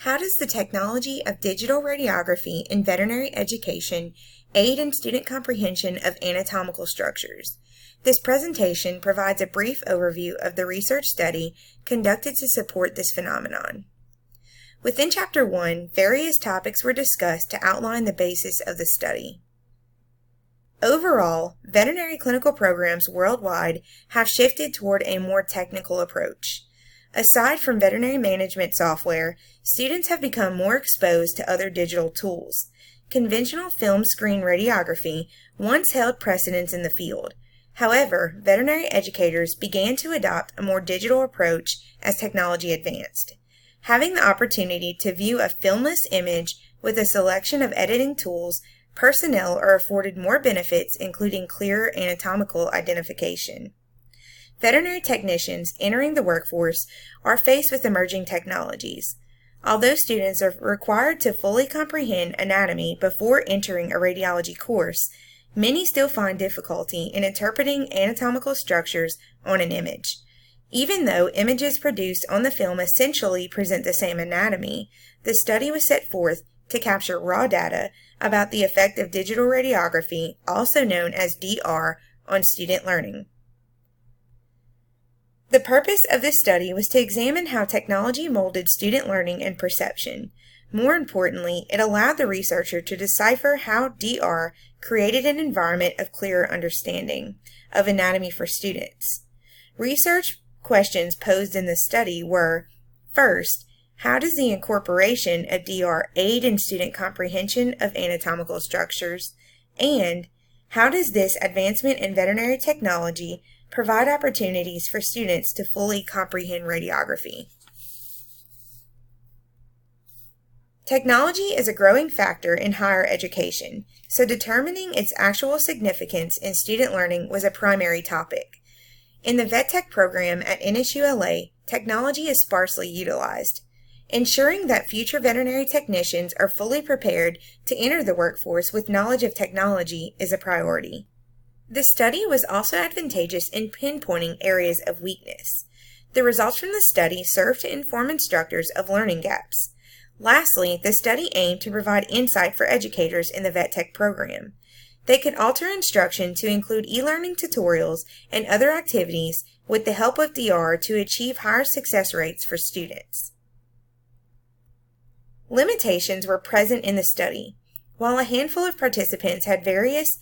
How does the technology of digital radiography in veterinary education aid in student comprehension of anatomical structures? This presentation provides a brief overview of the research study conducted to support this phenomenon. Within Chapter 1, various topics were discussed to outline the basis of the study. Overall, veterinary clinical programs worldwide have shifted toward a more technical approach. Aside from veterinary management software, students have become more exposed to other digital tools. Conventional film screen radiography once held precedence in the field. However, veterinary educators began to adopt a more digital approach as technology advanced. Having the opportunity to view a filmless image with a selection of editing tools, personnel are afforded more benefits, including clearer anatomical identification. Veterinary technicians entering the workforce are faced with emerging technologies. Although students are required to fully comprehend anatomy before entering a radiology course, many still find difficulty in interpreting anatomical structures on an image. Even though images produced on the film essentially present the same anatomy, the study was set forth to capture raw data about the effect of digital radiography, also known as DR, on student learning. The purpose of this study was to examine how technology molded student learning and perception. More importantly, it allowed the researcher to decipher how DR created an environment of clearer understanding of anatomy for students. Research questions posed in the study were, first, how does the incorporation of DR aid in student comprehension of anatomical structures? And how does this advancement in veterinary technology provide opportunities for students to fully comprehend radiography? Technology is a growing factor in higher education, so determining its actual significance in student learning was a primary topic. In the VetTech program at NSULA, technology is sparsely utilized. Ensuring that future veterinary technicians are fully prepared to enter the workforce with knowledge of technology is a priority. The study was also advantageous in pinpointing areas of weakness. The results from the study served to inform instructors of learning gaps. Lastly, the study aimed to provide insight for educators in the VetTech program. They could alter instruction to include e-learning tutorials and other activities with the help of DR to achieve higher success rates for students. Limitations were present in the study. While a handful of participants had various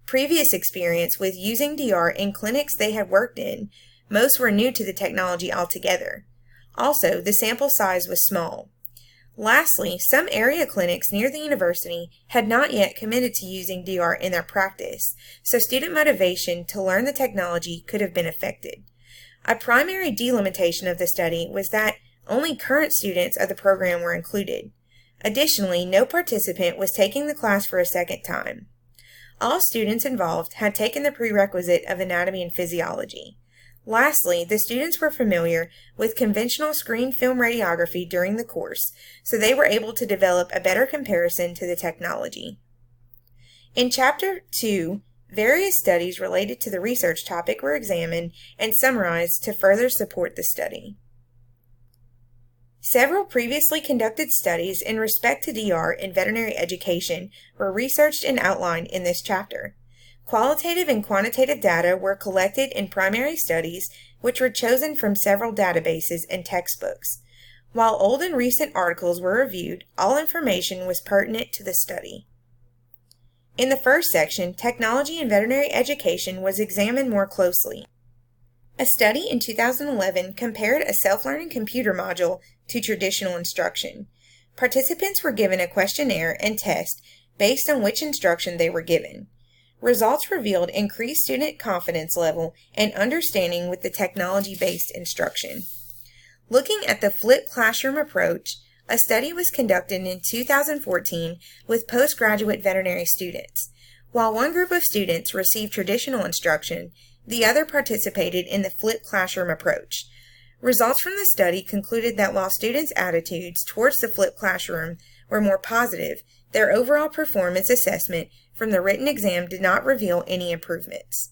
previous experience with using DR in clinics they had worked in, most were new to the technology altogether. Also, the sample size was small. Lastly, some area clinics near the university had not yet committed to using DR in their practice, so student motivation to learn the technology could have been affected. A primary delimitation of the study was that only current students of the program were included. Additionally, no participant was taking the class for a second time. All students involved had taken the prerequisite of anatomy and physiology. Lastly, the students were familiar with conventional screen film radiography during the course, so they were able to develop a better comparison to the technology. In Chapter 2, various studies related to the research topic were examined and summarized to further support the study. Several previously conducted studies in respect to DR in veterinary education were researched and outlined in this chapter. Qualitative and quantitative data were collected in primary studies, which were chosen from several databases and textbooks. While old and recent articles were reviewed, all information was pertinent to the study. In the first section, technology in veterinary education was examined more closely. A study in 2011 compared a self-learning computer module to traditional instruction. Participants were given a questionnaire and test based on which instruction they were given. Results revealed increased student confidence level and understanding with the technology-based instruction. Looking at the flipped classroom approach, a study was conducted in 2014 with postgraduate veterinary students. While one group of students received traditional instruction, the other participated in the flipped classroom approach. Results from the study concluded that while students' attitudes towards the flipped classroom were more positive, their overall performance assessment from the written exam did not reveal any improvements.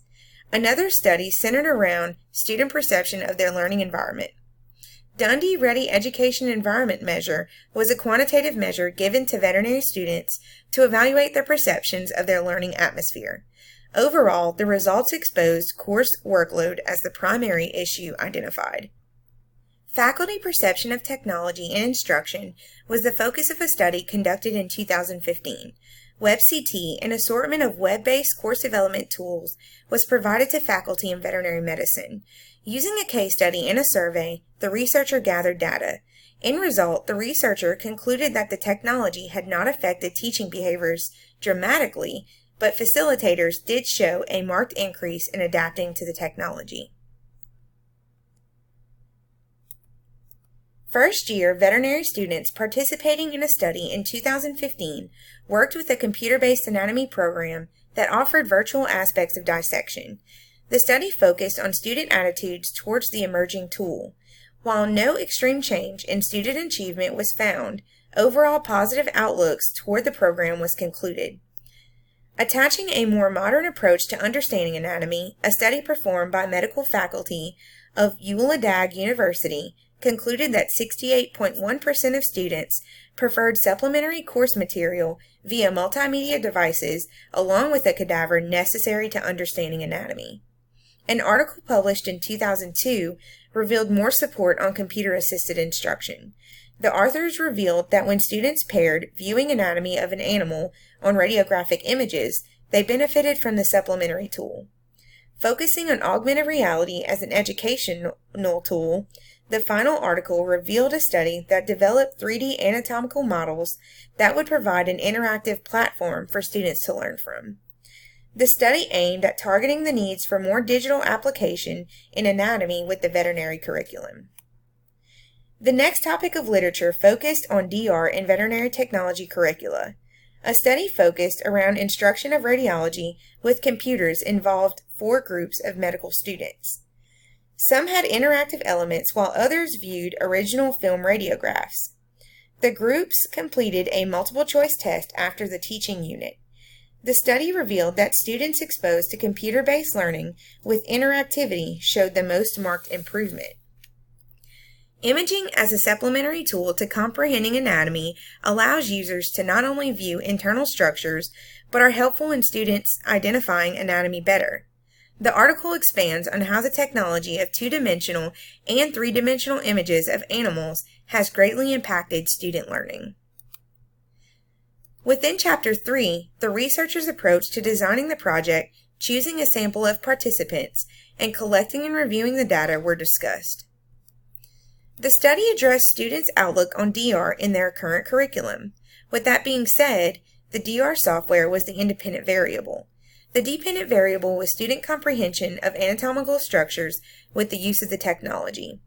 Another study centered around student perception of their learning environment. Dundee Ready Education Environment Measure was a quantitative measure given to veterinary students to evaluate their perceptions of their learning atmosphere. Overall, the results exposed course workload as the primary issue identified. Faculty perception of technology and instruction was the focus of a study conducted in 2015. WebCT, an assortment of web-based course development tools, was provided to faculty in veterinary medicine. Using a case study and a survey, the researcher gathered data. In result, the researcher concluded that the technology had not affected teaching behaviors dramatically, but facilitators did show a marked increase in adapting to the technology. First-year veterinary students participating in a study in 2015 worked with a computer-based anatomy program that offered virtual aspects of dissection. The study focused on student attitudes towards the emerging tool. While no extreme change in student achievement was found, overall positive outlooks toward the program was concluded. Attaching a more modern approach to understanding anatomy, a study performed by medical faculty of ULADAG University concluded that 68.1% of students preferred supplementary course material via multimedia devices along with a cadaver necessary to understanding anatomy. An article published in 2002 revealed more support on computer-assisted instruction. The authors revealed that when students paired viewing anatomy of an animal on radiographic images, they benefited from the supplementary tool. Focusing on augmented reality as an educational tool, the final article revealed a study that developed 3D anatomical models that would provide an interactive platform for students to learn from. The study aimed at targeting the needs for more digital application in anatomy with the veterinary curriculum. The next topic of literature focused on DR in veterinary technology curricula. A study focused around instruction of radiology with computers involved 4 groups of medical students. Some had interactive elements while others viewed original film radiographs. The groups completed a multiple-choice test after the teaching unit. The study revealed that students exposed to computer-based learning with interactivity showed the most marked improvement. Imaging as a supplementary tool to comprehending anatomy allows users to not only view internal structures, but are helpful in students identifying anatomy better. The article expands on how the technology of 2-dimensional and 3-dimensional images of animals has greatly impacted student learning. Within Chapter 3, the researchers' approach to designing the project, choosing a sample of participants, and collecting and reviewing the data were discussed. The study addressed students' outlook on DR in their current curriculum. With that being said, the DR software was the independent variable. The dependent variable was student comprehension of anatomical structures with the use of the technology.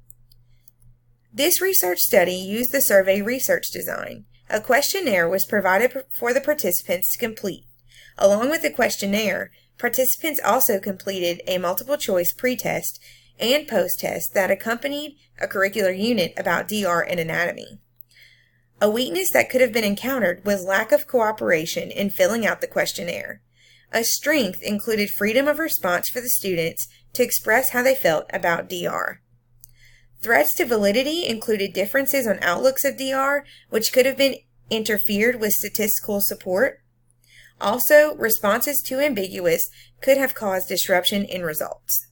This research study used the survey research design. A questionnaire was provided for the participants to complete. Along with the questionnaire, participants also completed a multiple-choice pre-test and post-test that accompanied a curricular unit about DR and anatomy. A weakness that could have been encountered was lack of cooperation in filling out the questionnaire. A strength included freedom of response for the students to express how they felt about DR. Threats to validity included differences on outlooks of DR, which could have been interfered with statistical support. Also, responses too ambiguous could have caused disruption in results.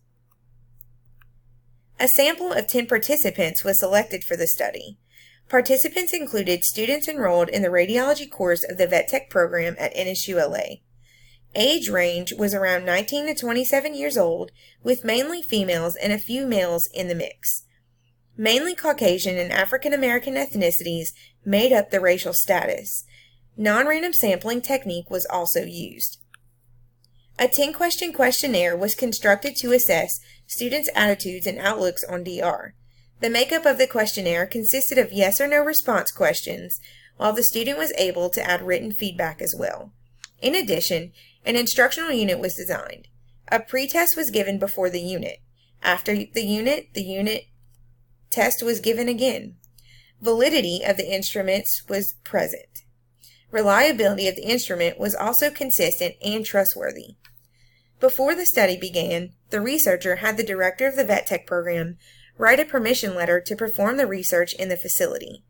A sample of 10 participants was selected for the study. Participants included students enrolled in the radiology course of the Vet Tech program at NSULA. Age range was around 19 to 27 years old, with mainly females and a few males in the mix. Mainly Caucasian and African American ethnicities made up the racial status. Non-random sampling technique was also used. A 10-question questionnaire was constructed to assess students' attitudes and outlooks on DR. The makeup of the questionnaire consisted of yes or no response questions, while the student was able to add written feedback as well. In addition, an instructional unit was designed. A pre-test was given before the unit. After the unit test was given again. Validity of the instruments was present. Reliability of the instrument was also consistent and trustworthy. Before the study began, the researcher had the director of the Vet Tech program write a permission letter to perform the research in the facility.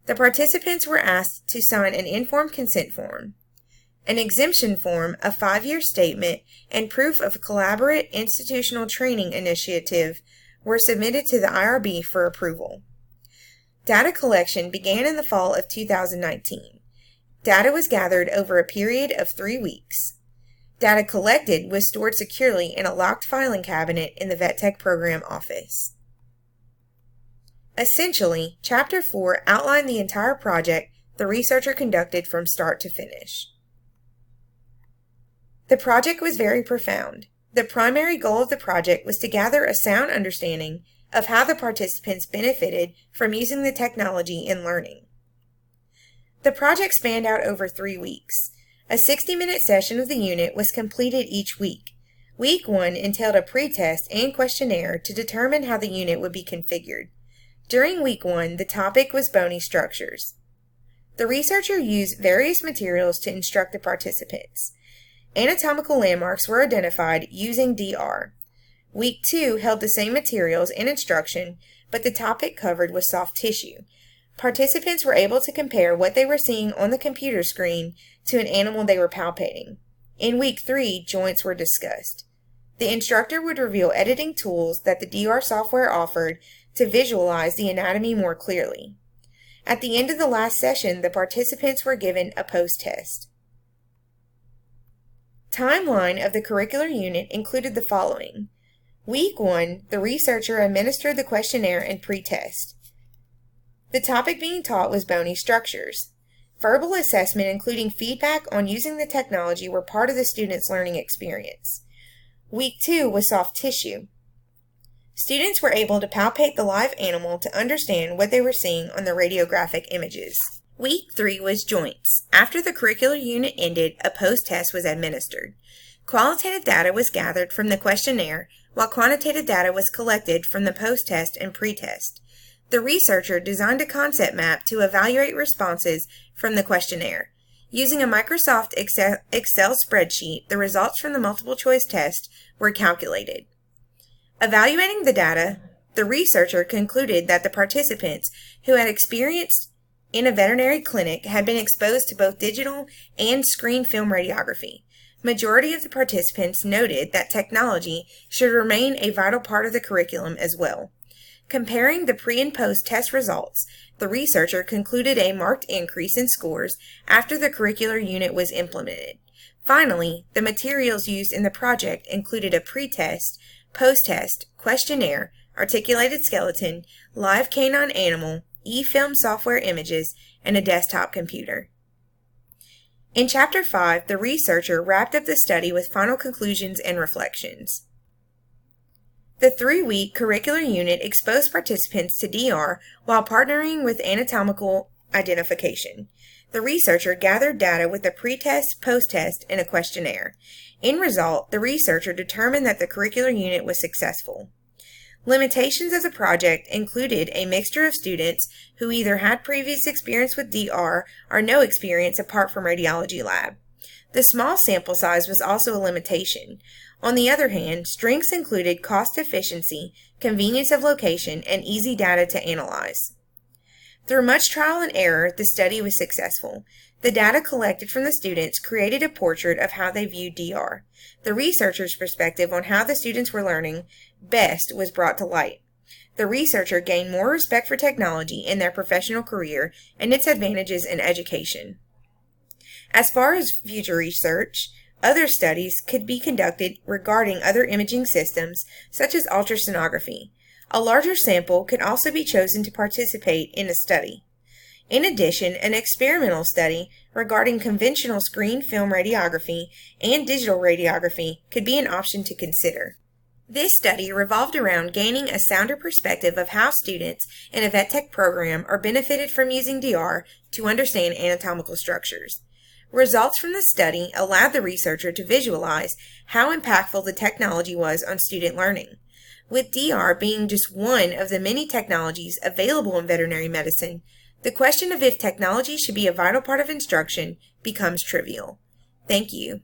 The participants were asked to sign an informed consent form. An exemption form, a 5-year statement, and proof of collaborative institutional training initiative were submitted to the IRB for approval. Data collection began in the fall of 2019. Data was gathered over a period of 3 weeks. Data collected was stored securely in a locked filing cabinet in the VetTech program office. Essentially, Chapter 4 outlined the entire project the researcher conducted from start to finish. The project was very profound. The primary goal of the project was to gather a sound understanding of how the participants benefited from using the technology in learning. The project spanned out over 3 weeks. A 60-minute session of the unit was completed each week. Week 1 entailed a pre-test and questionnaire to determine how the unit would be configured. During Week 1, the topic was bony structures. The researcher used various materials to instruct the participants. Anatomical landmarks were identified using DR. Week 2 held the same materials and instruction, but the topic covered was soft tissue. Participants were able to compare what they were seeing on the computer screen to an animal they were palpating. In Week 3, joints were discussed. The instructor would reveal editing tools that the DR software offered to visualize the anatomy more clearly. At the end of the last session, the participants were given a post-test. Timeline of the curricular unit included the following. Week 1, the researcher administered the questionnaire and pre-test. The topic being taught was bony structures. Verbal assessment, including feedback on using the technology, were part of the students' learning experience. Week 2 was soft tissue. Students were able to palpate the live animal to understand what they were seeing on the radiographic images. Week 3 was joints. After the curricular unit ended, a post-test was administered. Qualitative data was gathered from the questionnaire, while quantitative data was collected from the post-test and pre-test. The researcher designed a concept map to evaluate responses from the questionnaire. Using a Microsoft Excel spreadsheet, the results from the multiple-choice test were calculated. Evaluating the data, the researcher concluded that the participants who had experienced in a veterinary clinic had been exposed to both digital and screen film radiography. Majority of the participants noted that technology should remain a vital part of the curriculum as well. Comparing the pre- and post-test results, the researcher concluded a marked increase in scores after the curricular unit was implemented. Finally, the materials used in the project included a pre-test, post-test, questionnaire, articulated skeleton, live canine animal, e-film software images, and a desktop computer. In Chapter 5, the researcher wrapped up the study with final conclusions and reflections. The 3-week curricular unit exposed participants to DR while partnering with anatomical identification. The researcher gathered data with a pre-test, post-test, and a questionnaire. In result, the researcher determined that the curricular unit was successful. Limitations of the project included a mixture of students who either had previous experience with DR or no experience apart from radiology lab. The small sample size was also a limitation. On the other hand, strengths included cost efficiency, convenience of location, and easy data to analyze. Through much trial and error, the study was successful. The data collected from the students created a portrait of how they viewed DR. The researcher's perspective on how the students were learning best was brought to light. The researcher gained more respect for technology in their professional career and its advantages in education. As far as future research, other studies could be conducted regarding other imaging systems, such as ultrasonography. A larger sample could also be chosen to participate in a study. In addition, an experimental study regarding conventional screen film radiography and digital radiography could be an option to consider. This study revolved around gaining a sounder perspective of how students in a VetTech program are benefited from using DR to understand anatomical structures. Results from the study allowed the researcher to visualize how impactful the technology was on student learning. With DR being just one of the many technologies available in veterinary medicine, the question of if technology should be a vital part of instruction becomes trivial. Thank you.